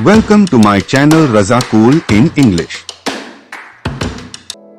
Welcome to my channel Raza Cool in English.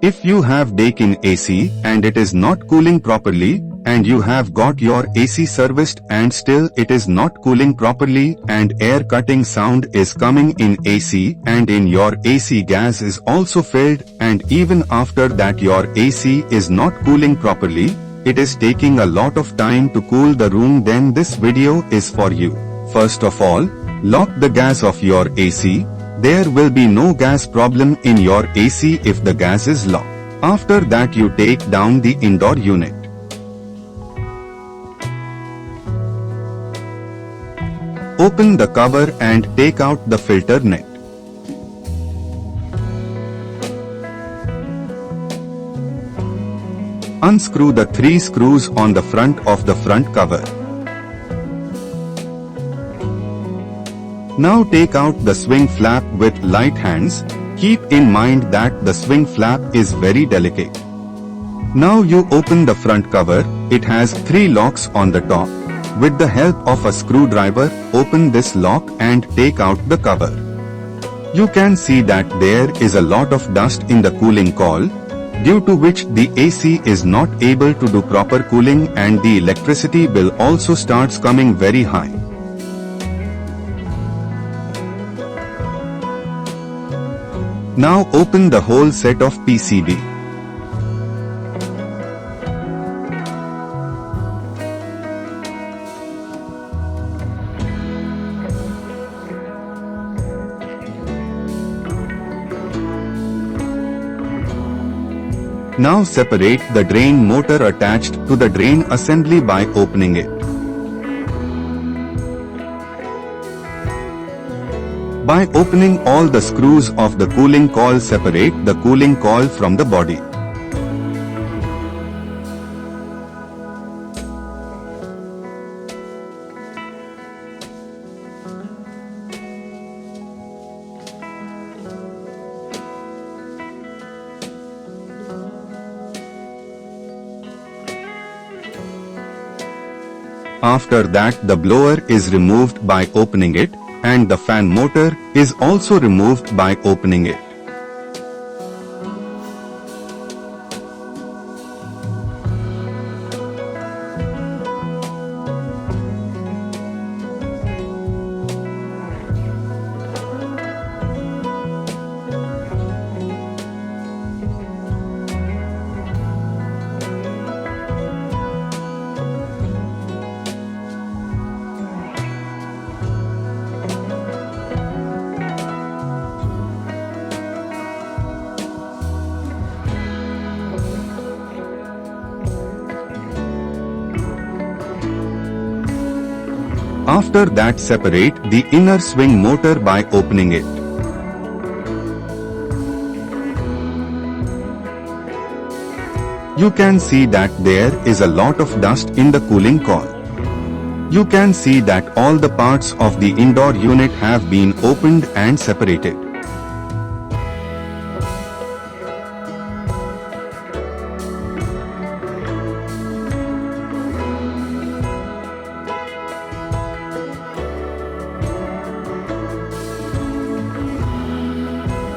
If you have Daikin AC and it is not cooling properly, and you have got your AC serviced and still it is not cooling properly and air cutting sound is coming in AC and in your AC gas is also filled and even after that your AC is not cooling properly, it is taking a lot of time to cool the room, then this video is for you. First of all, lock the gas of your AC. There will be no gas problem in your AC if the gas is locked. After that you take down the indoor unit. Open the cover and take out the filter net. Unscrew the 3 screws on the front of the front cover. Now take out the swing flap with light hands. Keep in mind that the swing flap is very delicate. Now you open the front cover. It has 3 locks on the top. With the help of a screwdriver, open this lock and take out the cover. You can see that there is a lot of dust in the cooling coil, due to which the AC is not able to do proper cooling and the electricity bill also starts coming very high. Now open the whole set of PCB. Now separate the drain motor attached to the drain assembly by opening it. By opening all the screws of the cooling coil, separate the cooling coil from the body. After that the blower is removed by opening it, and the fan motor is also removed by opening it. After that separate the inner swing motor by opening it. You can see that there is a lot of dust in the cooling coil. You can see that all the parts of the indoor unit have been opened and separated.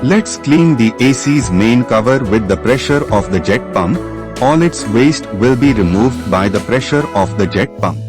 Let's clean the AC's main cover with the pressure of the jet pump. All its waste will be removed by the pressure of the jet pump.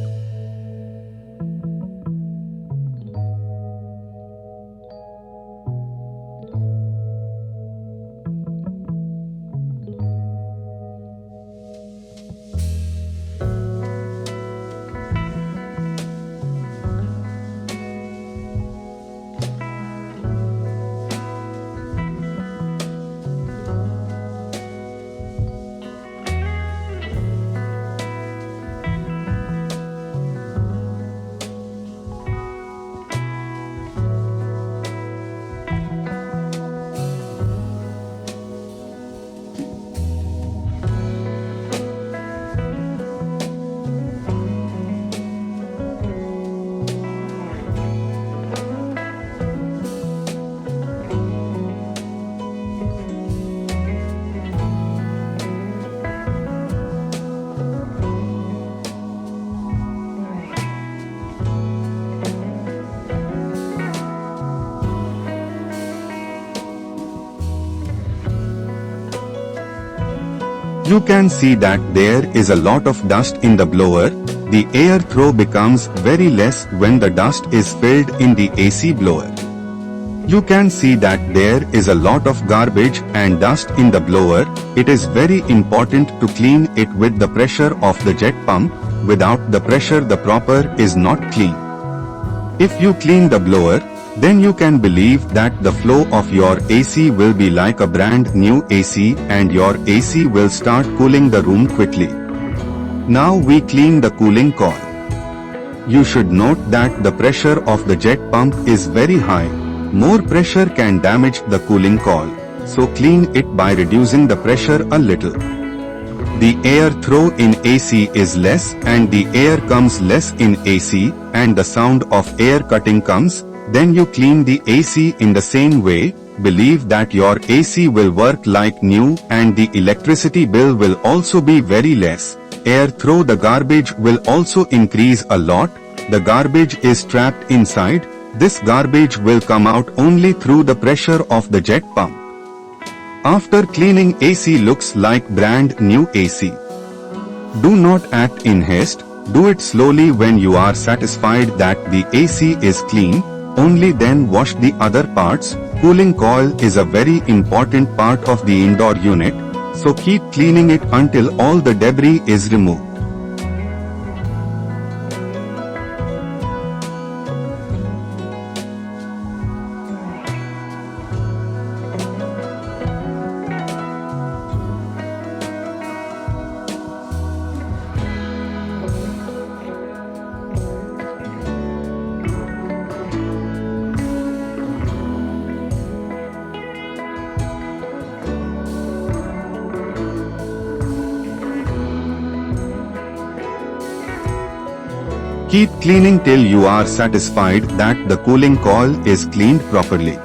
You can see that there is a lot of dust in the blower. The air throw becomes very less when the dust is filled in the AC blower. You can see that there is a lot of garbage and dust in the blower. It is very important to clean it with the pressure of the jet pump. Without the pressure the proper is not clean. If you clean the blower, then you can believe that the flow of your AC will be like a brand new AC and your AC will start cooling the room quickly. Now we clean the cooling coil. You should note that the pressure of the jet pump is very high. More pressure can damage the cooling coil, so clean it by reducing the pressure a little. The air throw in AC is less and the air comes less in AC and the sound of air cutting comes. Then you clean the AC in the same way. Believe that your AC will work like new and the electricity bill will also be very less. Air through the garbage will also increase a lot. The garbage is trapped inside. This garbage will come out only through the pressure of the jet pump. After cleaning, AC looks like brand new AC. Do not act in haste. Do it slowly. When you are satisfied that the AC is clean, only then wash the other parts. Cooling coil is a very important part of the indoor unit, so keep cleaning it until all the debris is removed. Keep cleaning till you are satisfied that the cooling coil is cleaned properly.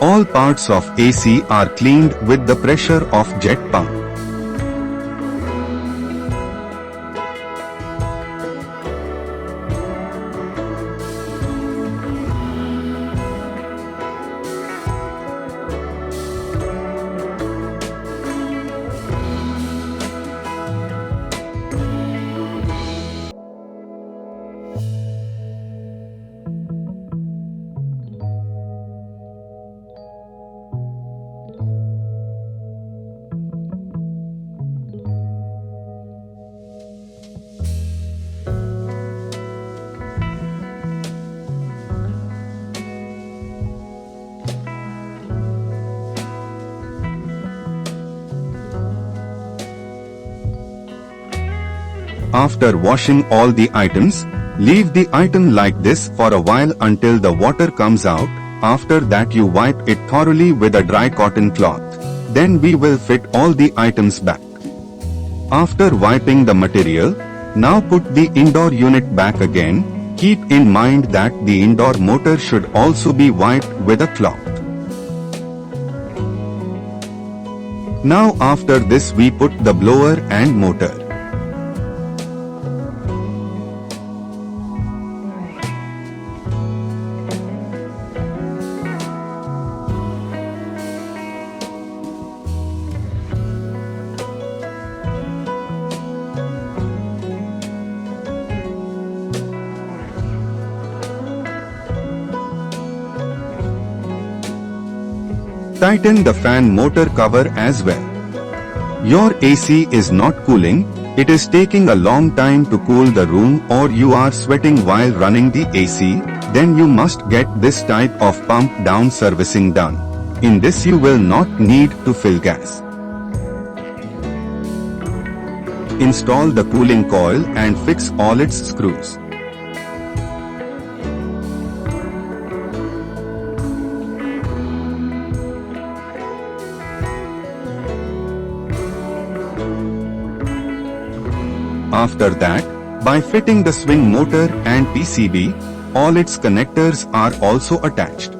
All parts of AC are cleaned with the pressure of jet pump. After washing all the items, leave the item like this for a while until the water comes out. After that you wipe it thoroughly with a dry cotton cloth. Then we will fit all the items back. After wiping the material, now put the indoor unit back again. Keep in mind that the indoor motor should also be wiped with a cloth. Now after this we put the blower and motor. Tighten the fan motor cover as well. Your AC is not cooling, it is taking a long time to cool the room, or you are sweating while running the AC, then you must get this type of pump down servicing done. In this you will not need to fill gas. Install the cooling coil and fix all its screws. After that, by fitting the swing motor and PCB, all its connectors are also attached.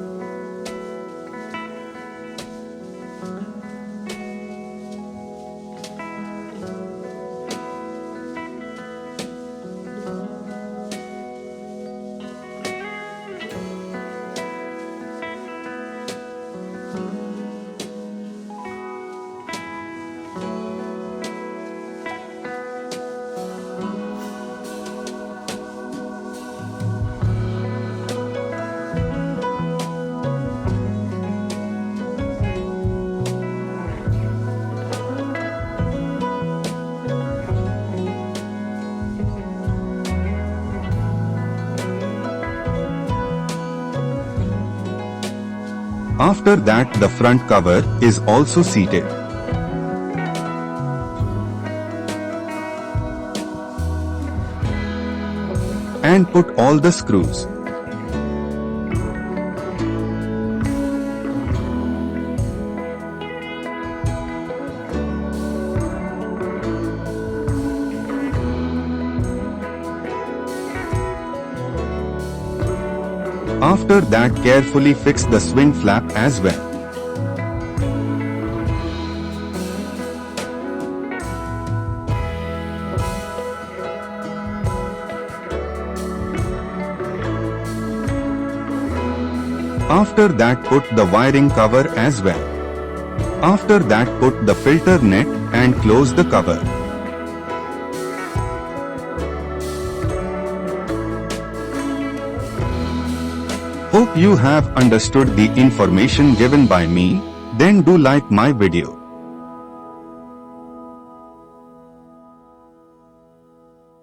After that the front cover is also seated. And put all the screws. After that carefully fix the swing flap as well. After that put the wiring cover as well. After that put the filter net and close the cover. Hope you have understood the information given by me. Then do like my video.